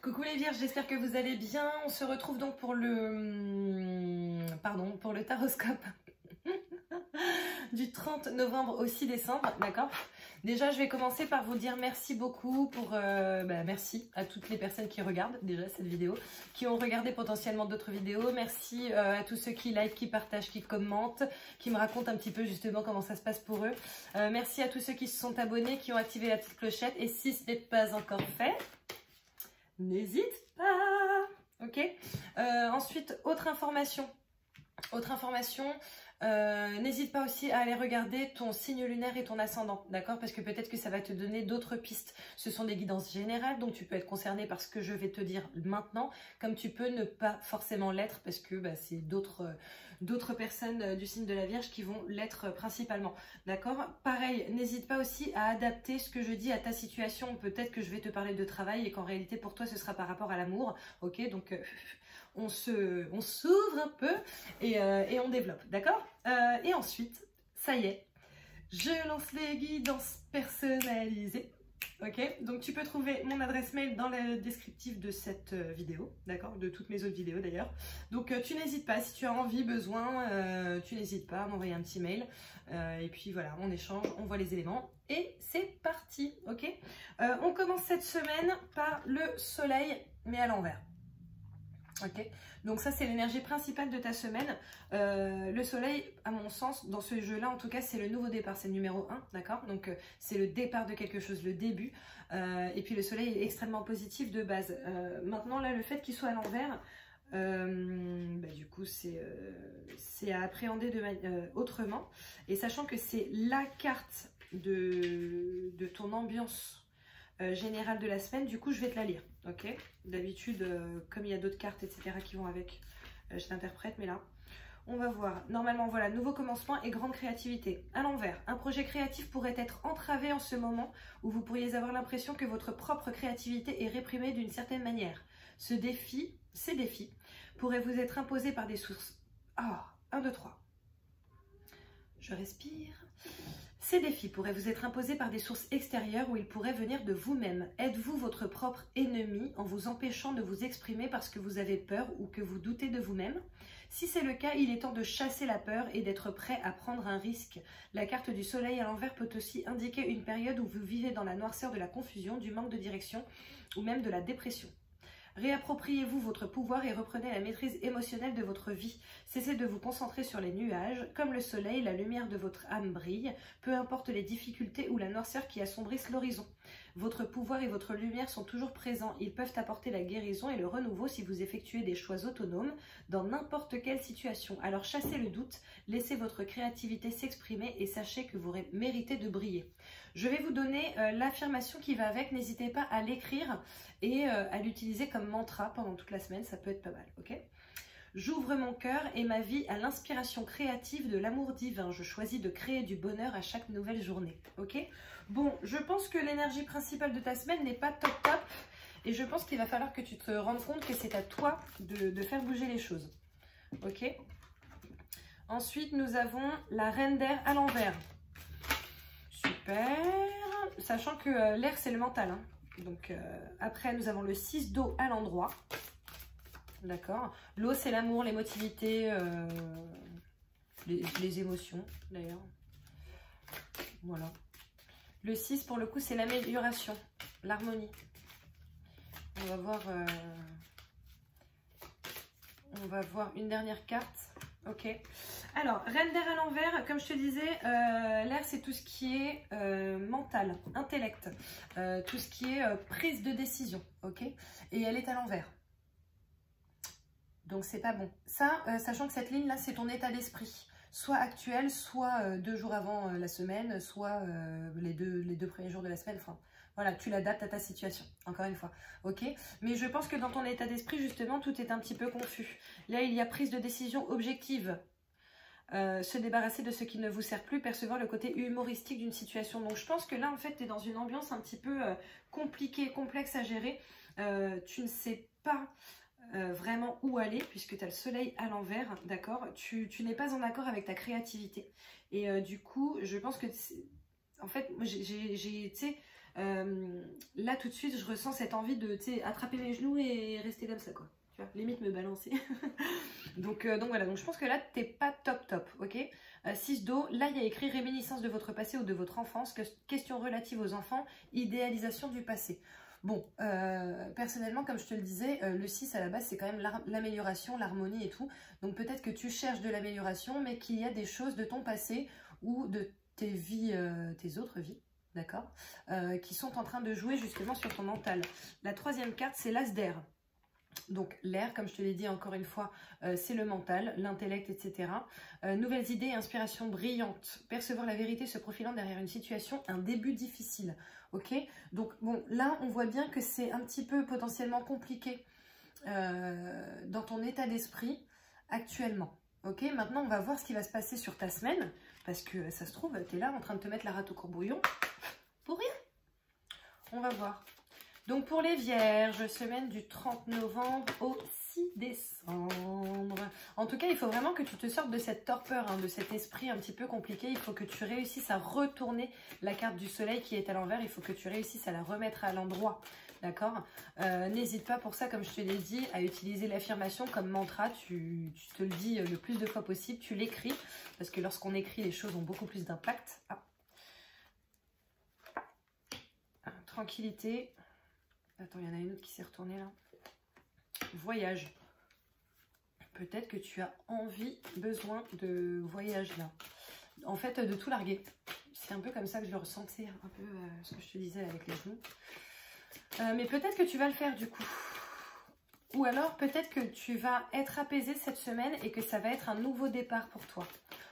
Coucou les vierges, j'espère que vous allez bien. On se retrouve donc pour le taroscope du 30 novembre au 6 décembre, d'accord? Déjà, je vais commencer par vous dire merci beaucoup pour... merci à toutes les personnes qui regardent déjà cette vidéo, qui ont regardé potentiellement d'autres vidéos. Merci à tous ceux qui like, qui partagent, qui commentent, qui me racontent un petit peu justement comment ça se passe pour eux. Merci à tous ceux qui se sont abonnés, qui ont activé la petite clochette. Et si ce n'est pas encore fait, n'hésite pas. Ok. Ensuite, autre information. N'hésite pas aussi à aller regarder ton signe lunaire et ton ascendant, d'accord? Parce que peut-être que ça va te donner d'autres pistes. Ce sont des guidances générales, donc tu peux être concerné par ce que je vais te dire maintenant, comme tu peux ne pas forcément l'être, parce que c'est d'autres personnes du signe de la Vierge qui vont l'être principalement, d'accord? Pareil, n'hésite pas aussi à adapter ce que je dis à ta situation. Peut-être que je vais te parler de travail et qu'en réalité pour toi ce sera par rapport à l'amour, ok? Donc on s'ouvre un peu et on développe, d'accord? Et ensuite, ça y est, je lance les guidances personnalisées. Ok, donc tu peux trouver mon adresse mail dans le descriptif de cette vidéo, d'accord, de toutes mes autres vidéos d'ailleurs. Donc tu n'hésites pas, si tu as envie, besoin, tu n'hésites pas à m'envoyer un petit mail. Et puis voilà, on échange, on voit les éléments et c'est parti, ok. On commence cette semaine par le soleil, mais à l'envers. Ok, donc ça c'est l'énergie principale de ta semaine. Le soleil, à mon sens, dans ce jeu-là, en tout cas, c'est le nouveau départ, c'est le numéro 1, d'accord? Donc c'est le départ de quelque chose, le début. Et puis le soleil est extrêmement positif de base. Maintenant, là, le fait qu'il soit à l'envers, du coup, c'est à appréhender autrement. Et sachant que c'est la carte de ton ambiance générale de la semaine, du coup je vais te la lire, ok? D'habitude, comme il y a d'autres cartes, etc. qui vont avec, je t'interprète, mais là, on va voir. Normalement, voilà, nouveau commencement et grande créativité. À l'envers, un projet créatif pourrait être entravé en ce moment où vous pourriez avoir l'impression que votre propre créativité est réprimée d'une certaine manière. Ces défis pourraient vous être imposés par des sources... 1, 2, 3. Je respire. Ces défis pourraient vous être imposés par des sources extérieures ou ils pourraient venir de vous-même. Êtes-vous votre propre ennemi en vous empêchant de vous exprimer parce que vous avez peur ou que vous doutez de vous-même? Si c'est le cas, il est temps de chasser la peur et d'être prêt à prendre un risque. La carte du soleil à l'envers peut aussi indiquer une période où vous vivez dans la noirceur de la confusion, du manque de direction ou même de la dépression. Réappropriez-vous votre pouvoir et reprenez la maîtrise émotionnelle de votre vie. Cessez de vous concentrer sur les nuages. Comme le soleil, la lumière de votre âme brille, peu importe les difficultés ou la noirceur qui assombrissent l'horizon. Votre pouvoir et votre lumière sont toujours présents. Ils peuvent apporter la guérison et le renouveau si vous effectuez des choix autonomes dans n'importe quelle situation. Alors chassez le doute, laissez votre créativité s'exprimer et sachez que vous méritez de briller. Je vais vous donner l'affirmation qui va avec. N'hésitez pas à l'écrire et à l'utiliser comme mantra pendant toute la semaine. Ça peut être pas mal, ok? J'ouvre mon cœur et ma vie à l'inspiration créative de l'amour divin. Je choisis de créer du bonheur à chaque nouvelle journée, ok? Bon, je pense que l'énergie principale de ta semaine n'est pas top top. Et je pense qu'il va falloir que tu te rendes compte que c'est à toi de faire bouger les choses, ok? Ensuite, nous avons la reine d'air à l'envers. Super, sachant que l'air c'est le mental, hein. Donc après nous avons le 6 d'eau à l'endroit, d'accord. L'eau c'est l'amour, l'émotivité, les émotions d'ailleurs, voilà. Le 6 pour le coup c'est l'amélioration, l'harmonie. On va voir une dernière carte, ok. Alors, reine d'air à l'envers, comme je te disais, l'air c'est tout ce qui est mental, intellect, tout ce qui est prise de décision, ok. Et elle est à l'envers. Donc c'est pas bon. Ça, sachant que cette ligne là c'est ton état d'esprit, soit actuel, soit 2 jours avant la semaine, soit les deux premiers jours de la semaine, enfin... Voilà, tu l'adaptes à ta situation, encore une fois, ok? Mais je pense que dans ton état d'esprit, justement, tout est un petit peu confus. Là, il y a prise de décision objective. Se débarrasser de ce qui ne vous sert plus, percevoir le côté humoristique d'une situation. Donc, je pense que là, en fait, tu es dans une ambiance un petit peu compliquée, complexe à gérer. Tu ne sais pas vraiment où aller, puisque tu as le soleil à l'envers, d'accord? Tu n'es pas en accord avec ta créativité. Et du coup, je pense que... En fait, tu sais... là tout de suite je ressens cette envie de attraper mes genoux et rester comme ça quoi. Tu vois, limite me balancer. donc voilà, donc je pense que là t'es pas top, ok. 6 d'eau, là il y a écrit réminiscence de votre passé ou de votre enfance, question relative aux enfants, idéalisation du passé. Bon, personnellement, comme je te le disais, le 6 à la base, c'est quand même l'amélioration, l'harmonie et tout. Donc peut-être que tu cherches de l'amélioration, mais qu'il y a des choses de ton passé ou de tes vies, tes autres vies, d'accord, qui sont en train de jouer justement sur ton mental. La troisième carte, c'est l'as d'air. Donc l'air, comme je te l'ai dit encore une fois, c'est le mental, l'intellect, etc. Nouvelles idées et inspirations brillantes. Percevoir la vérité se profilant derrière une situation, un début difficile. Ok, donc bon, là on voit bien que c'est un petit peu potentiellement compliqué dans ton état d'esprit actuellement. Ok, maintenant on va voir ce qui va se passer sur ta semaine, parce que ça se trouve, tu es là en train de te mettre la rate au courbouillon pour rien. On va voir. Donc pour les vierges, semaine du 30 novembre au 6 décembre. En tout cas, il faut vraiment que tu te sortes de cette torpeur, hein, de cet esprit un petit peu compliqué. Il faut que tu réussisses à retourner la carte du soleil qui est à l'envers. Il faut que tu réussisses à la remettre à l'endroit. D'accord, n'hésite pas pour ça, comme je te l'ai dit, à utiliser l'affirmation comme mantra. Tu te le dis le plus de fois possible. Tu l'écris, parce que lorsqu'on écrit, les choses ont beaucoup plus d'impact. Tranquillité. Attends, il y en a une autre qui s'est retournée là. Voyage. Peut-être que tu as besoin de voyage là. En fait, de tout larguer. C'est un peu comme ça que je le ressentais, un peu ce que je te disais avec les genoux. Mais peut-être que tu vas le faire du coup. Ou alors peut-être que tu vas être apaisé cette semaine et que ça va être un nouveau départ pour toi.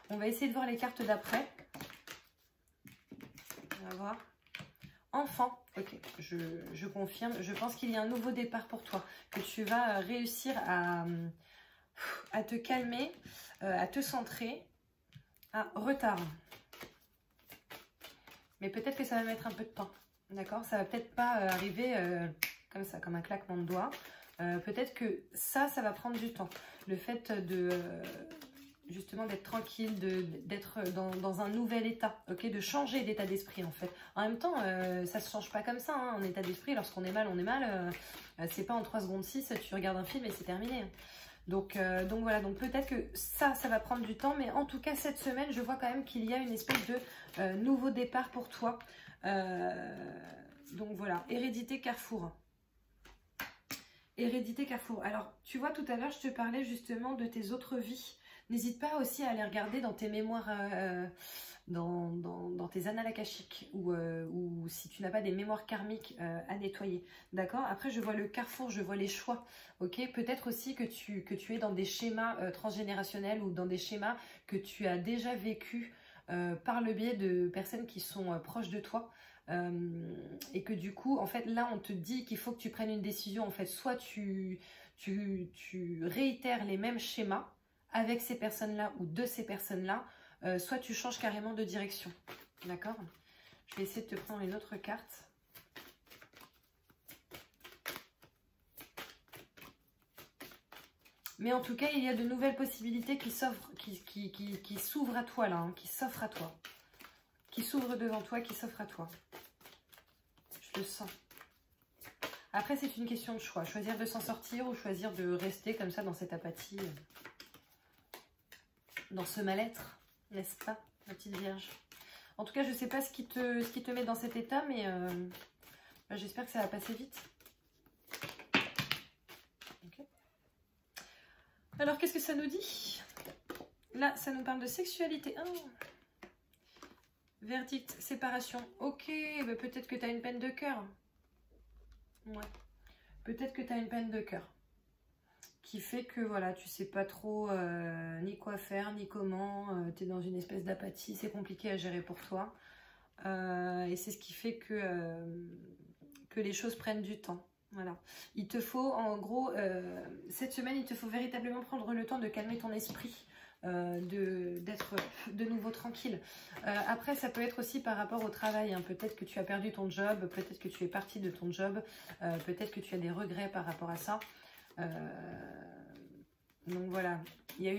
On va essayer de voir les cartes d'après. On va voir. Enfant, ok, je confirme, je pense qu'il y a un nouveau départ pour toi, que tu vas réussir à te calmer, à te centrer. Retard. Mais peut-être que ça va mettre un peu de temps, d'accord? Ça va peut-être pas arriver comme ça, comme un claquement de doigts. Peut-être que ça va prendre du temps. Le fait de... justement d'être tranquille, d'être dans un nouvel état, ok, de changer d'état d'esprit en fait. En même temps, ça se change pas comme ça, hein, en état d'esprit, lorsqu'on est mal, on est mal. C'est pas en 3 secondes 6, tu regardes un film et c'est terminé. Donc voilà, donc peut-être que ça va prendre du temps, mais en tout cas cette semaine, je vois quand même qu'il y a une espèce de nouveau départ pour toi. Donc voilà, hérédité Carrefour. Hérédité Carrefour. Alors, tu vois, tout à l'heure, je te parlais justement de tes autres vies. N'hésite pas aussi à aller regarder dans tes mémoires, dans tes annales akashiques, ou si tu n'as pas des mémoires karmiques à nettoyer. D'accord? Après, je vois le carrefour, je vois les choix. Ok? Peut-être aussi que tu es dans des schémas transgénérationnels ou dans des schémas que tu as déjà vécu par le biais de personnes qui sont proches de toi. Et que du coup, en fait, là, on te dit qu'il faut que tu prennes une décision. En fait, soit tu réitères les mêmes schémas avec ces personnes-là ou de ces personnes-là, soit tu changes carrément de direction. D'accord? Je vais essayer de te prendre une autre carte. Mais en tout cas, il y a de nouvelles possibilités qui s'ouvrent à toi là, hein, qui s'offrent à toi. Qui s'ouvrent devant toi, qui s'offrent à toi. Je le sens. Après, c'est une question de choix. Choisir de s'en sortir ou choisir de rester comme ça dans cette apathie, dans ce mal-être, n'est-ce pas, ma petite Vierge? En tout cas, je ne sais pas ce qui te met dans cet état, mais j'espère que ça va passer vite. Okay. Alors, qu'est-ce que ça nous dit? Là, ça nous parle de sexualité. Oh. Verdict, séparation. Ok, bah peut-être que tu as une peine de cœur. Ouais. Peut-être que tu as une peine de cœur. Qui fait que voilà, tu sais pas trop ni quoi faire, ni comment. Tu es dans une espèce d'apathie. C'est compliqué à gérer pour toi. Et c'est ce qui fait que les choses prennent du temps. Voilà. Il te faut, en gros, cette semaine, il te faut véritablement prendre le temps de calmer ton esprit. D'être de nouveau tranquille. Après, ça peut être aussi par rapport au travail, hein. Peut-être que tu as perdu ton job, peut-être que tu es parti de ton job, peut-être que tu as des regrets par rapport à ça. Donc voilà, il y a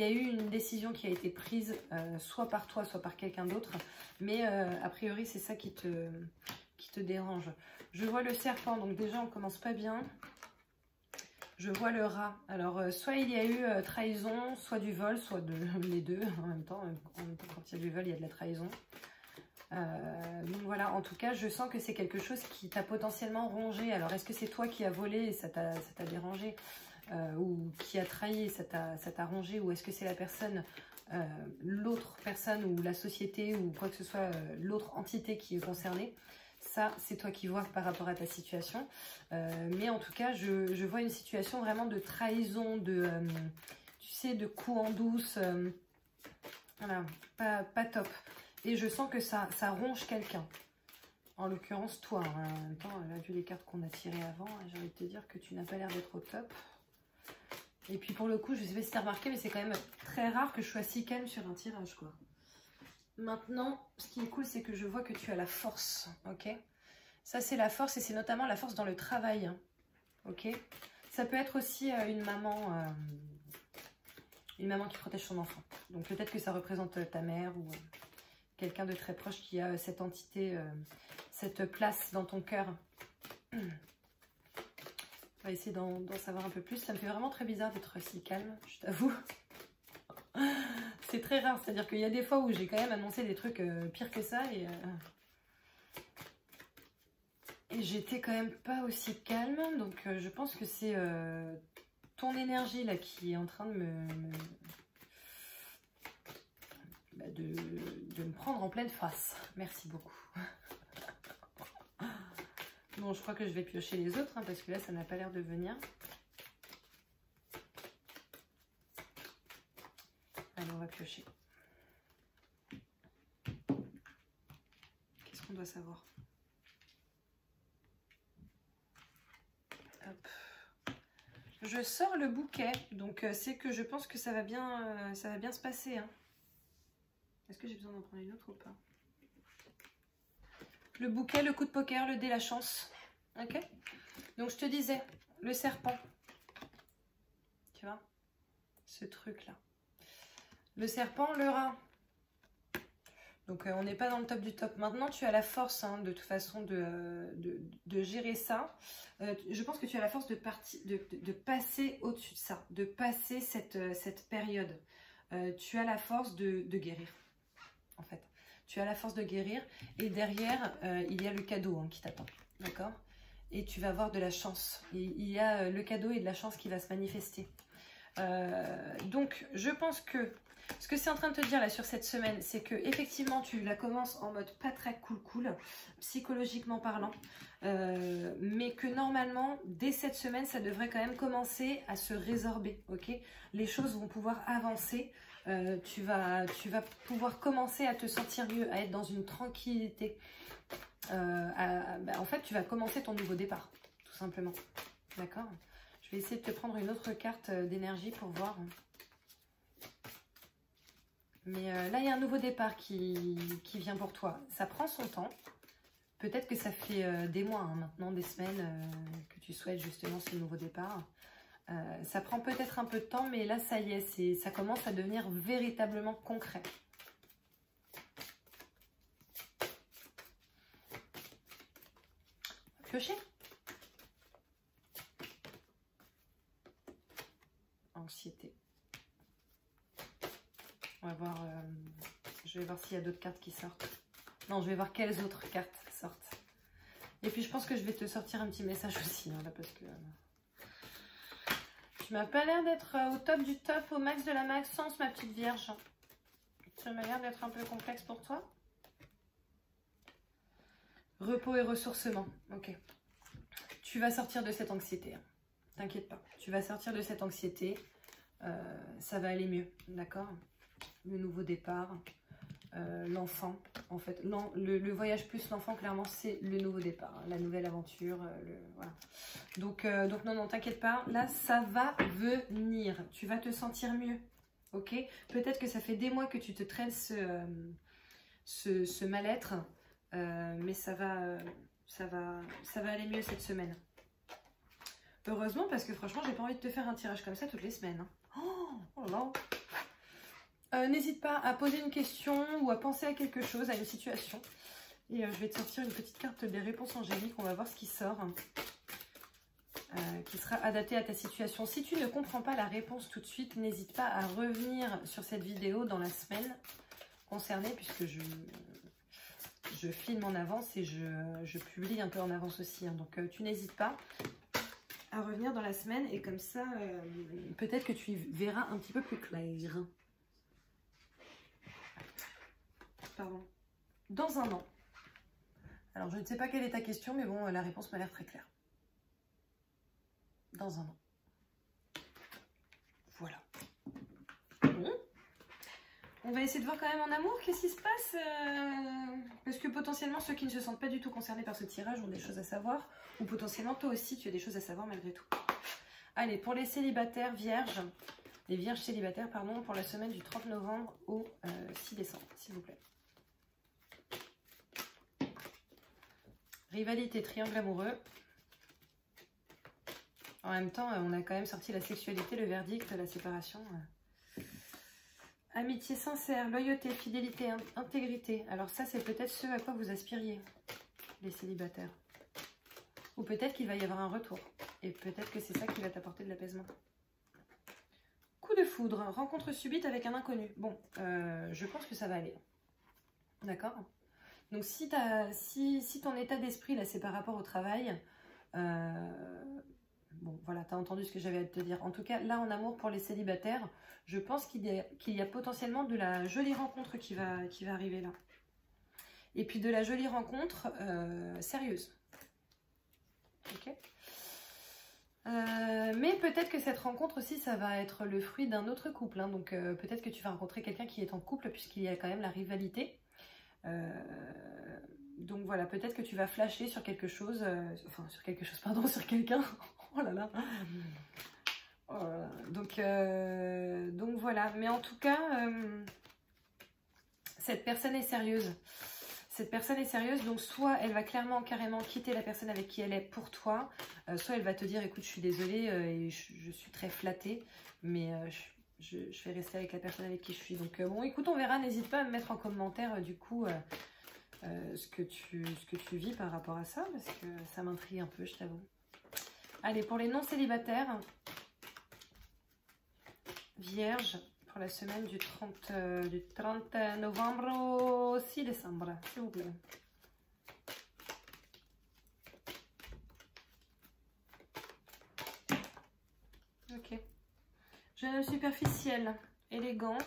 eu une décision qui a été prise soit par toi, soit par quelqu'un d'autre, mais a priori c'est ça qui te te dérange. Je vois le serpent, donc déjà on commence pas bien. Je vois le rat. Alors, soit il y a eu trahison, soit du vol, soit les deux en même temps. Quand il y a du vol, il y a de la trahison. Donc voilà, en tout cas, je sens que c'est quelque chose qui t'a potentiellement rongé. Alors, est-ce que c'est toi qui as volé et ça t'a dérangé ou qui a trahi et ça t'a rongé, ou est-ce que c'est la personne, l'autre personne ou la société ou quoi que ce soit, l'autre entité qui est concernée? Ça, c'est toi qui vois par rapport à ta situation. Mais en tout cas, je vois une situation vraiment de trahison, tu sais, de coups en douce. Voilà, pas top. Et je sens que ça ronge quelqu'un. En l'occurrence, toi. Hein. En même temps, là, vu les cartes qu'on a tirées avant, j'ai envie de te dire que tu n'as pas l'air d'être au top. Et puis pour le coup, je ne sais pas si tu as remarqué, mais c'est quand même très rare que je sois si calme sur un tirage, quoi. Maintenant, ce qui est cool, c'est que je vois que tu as la force, ok? Ça, c'est la force, et c'est notamment la force dans le travail, hein, ok? Ça peut être aussi une maman qui protège son enfant. Donc peut-être que ça représente ta mère ou quelqu'un de très proche qui a cette entité, cette place dans ton cœur. On va essayer d'en savoir un peu plus. Ça me fait vraiment très bizarre d'être si calme, je t'avoue. C'est très rare, c'est-à-dire qu'il y a des fois où j'ai quand même annoncé des trucs pires que ça et j'étais quand même pas aussi calme. Donc je pense que c'est ton énergie là qui est en train de de me prendre en pleine face. Merci beaucoup. Bon, je crois que je vais piocher les autres, hein, parce que là, ça n'a pas l'air de venir. Allez, on va piocher. Qu'est-ce qu'on doit savoir? Hop. Je sors le bouquet, donc c'est que je pense que ça va bien se passer. Hein. Est-ce que j'ai besoin d'en prendre une autre ou pas? Le bouquet, le coup de poker, le dé, la chance. Ok? Donc je te disais, le serpent. Tu vois? Ce truc-là. Le serpent, le rat. Donc on n'est pas dans le top du top. Maintenant, tu as la force, hein, de toute façon de gérer ça. Je pense que tu as la force de passer au-dessus de ça, de passer cette période. Tu as la force de guérir, en fait. Tu as la force de guérir et derrière, il y a le cadeau, hein, qui t'attend. D'accord? Et tu vas avoir de la chance. Il y a le cadeau et de la chance qui va se manifester. Donc, je pense que ce que c'est en train de te dire là sur cette semaine, c'est que effectivement tu la commences en mode pas très cool, psychologiquement parlant, mais que normalement dès cette semaine ça devrait quand même commencer à se résorber, ok? Les choses vont pouvoir avancer, tu vas pouvoir commencer à te sentir mieux, à être dans une tranquillité. En fait tu vas commencer ton nouveau départ, tout simplement, d'accord? Je vais essayer de te prendre une autre carte d'énergie pour voir. Mais là, il y a un nouveau départ qui vient pour toi. Ça prend son temps. Peut-être que ça fait des mois, hein, maintenant, des semaines, que tu souhaites justement ce nouveau départ. Ça prend peut-être un peu de temps, mais là, ça y est, ça commence à devenir véritablement concret. Piocher. Anxiété. On va voir, je vais voir s'il y a d'autres cartes qui sortent. Non, je vais voir quelles autres cartes sortent. Et puis je pense que je vais te sortir un petit message aussi, hein, là, parce que tu m'as pas l'air d'être au top du top, au max de la maxence, ma petite vierge. Ça m'a l'air d'être un peu complexe pour toi. Repos et ressourcement, ok. Tu vas sortir de cette anxiété, hein. T'inquiète pas, tu vas sortir de cette anxiété, ça va aller mieux, d'accord? Le nouveau départ, l'enfant, en fait, le voyage plus l'enfant, clairement, c'est le nouveau départ, hein, la nouvelle aventure, voilà. Donc non, t'inquiète pas, là, ça va venir, tu vas te sentir mieux, ok? Peut-être que ça fait des mois que tu te traînes ce mal-être, mais ça va aller mieux cette semaine. Heureusement, parce que franchement, j'ai pas envie de te faire un tirage comme ça toutes les semaines. Hein. Oh là. N'hésite pas à poser une question ou à penser à quelque chose, à une situation. Et je vais te sortir une petite carte des réponses angéliques. On va voir ce qui sort. Qui sera adapté à ta situation. Si tu ne comprends pas la réponse tout de suite, n'hésite pas à revenir sur cette vidéo dans la semaine concernée, puisque je filme en avance et je publie un peu en avance aussi. Hein. Donc tu n'hésites pas à revenir dans la semaine et comme ça, peut-être que tu verras un petit peu plus clair. Pardon. Dans un an. Alors je ne sais pas quelle est ta question, mais bon, la réponse m'a l'air très claire. Dans un an. Voilà. Bon. On va essayer de voir quand même en amour qu'est-ce qui se passe. Parce que potentiellement, ceux qui ne se sentent pas du tout concernés par ce tirage ont des choses à savoir. Ou potentiellement, toi aussi, tu as des choses à savoir malgré tout. Allez, pour les célibataires vierges, les vierges célibataires, pardon, pour la semaine du 30 novembre au 6 décembre, s'il vous plaît. Rivalité, triangle amoureux. En même temps, on a quand même sorti la sexualité, le verdict, la séparation. Amitié sincère, loyauté, fidélité, intégrité. Alors ça, c'est peut-être ce à quoi vous aspiriez, les célibataires. Ou peut-être qu'il va y avoir un retour. Et peut-être que c'est ça qui va t'apporter de l'apaisement. Coup de foudre, rencontre subite avec un inconnu. Bon, je pense que ça va aller. D'accord? Donc si ton état d'esprit, là, c'est par rapport au travail... Bon, voilà, tu as entendu ce que j'avais à te dire. En tout cas, là, en amour pour les célibataires, je pense qu'il y a potentiellement de la jolie rencontre qui va arriver là. Et puis de la jolie rencontre sérieuse. Ok. Mais peut-être que cette rencontre aussi, ça va être le fruit d'un autre couple. Hein. Donc peut-être que tu vas rencontrer quelqu'un qui est en couple, puisqu'il y a quand même la rivalité. Donc voilà, peut-être que tu vas flasher sur quelque chose, sur quelqu'un. Oh là là. Oh là là. Donc voilà, mais en tout cas, cette personne est sérieuse. Cette personne est sérieuse, donc soit elle va carrément quitter la personne avec qui elle est pour toi, soit elle va te dire, écoute, je suis désolée, et je suis très flattée, mais je vais rester avec la personne avec qui je suis. Donc bon, écoute, on verra, n'hésite pas à me mettre en commentaire, du coup... ce que tu vis par rapport à ça, parce que ça m'intrigue un peu, je t'avoue. Allez, pour les non-célibataires, vierge, pour la semaine du 30 novembre au 6 décembre, s'il vous plaît. Ok. Jeune homme superficiel, élégant,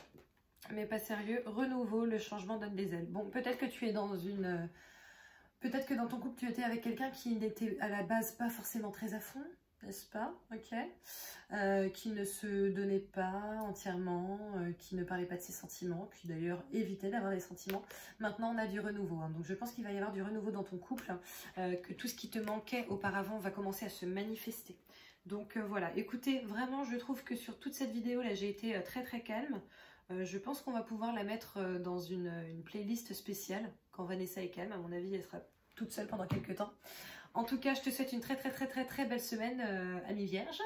mais pas sérieux. Renouveau, le changement donne des ailes. Bon, peut-être que tu es dans une... Peut-être que dans ton couple, tu étais avec quelqu'un qui n'était à la base pas forcément très à fond, n'est-ce pas? Ok. Qui ne se donnait pas entièrement, qui ne parlait pas de ses sentiments, qui d'ailleurs évitait d'avoir des sentiments. Maintenant, on a du renouveau. Hein. Donc, je pense qu'il va y avoir du renouveau dans ton couple, que tout ce qui te manquait auparavant va commencer à se manifester. Donc, voilà. Écoutez, vraiment, je trouve que sur toute cette vidéo-là, j'ai été très très calme. Je pense qu'on va pouvoir la mettre dans une playlist spéciale quand Vanessa est calme. À mon avis, elle sera toute seule pendant quelques temps. En tout cas, je te souhaite une très belle semaine, amie vierge.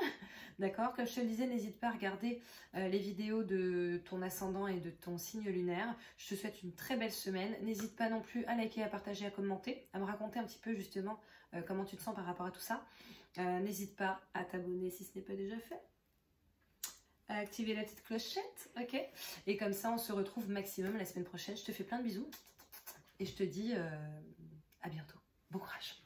D'accord? Comme je te le disais, n'hésite pas à regarder les vidéos de ton ascendant et de ton signe lunaire. Je te souhaite une très belle semaine. N'hésite pas non plus à liker, à partager, à commenter, à me raconter un petit peu justement comment tu te sens par rapport à tout ça. N'hésite pas à t'abonner si ce n'est pas déjà fait. À activer la petite clochette, ok? Et comme ça, on se retrouve maximum la semaine prochaine. Je te fais plein de bisous et je te dis à bientôt. Bon courage!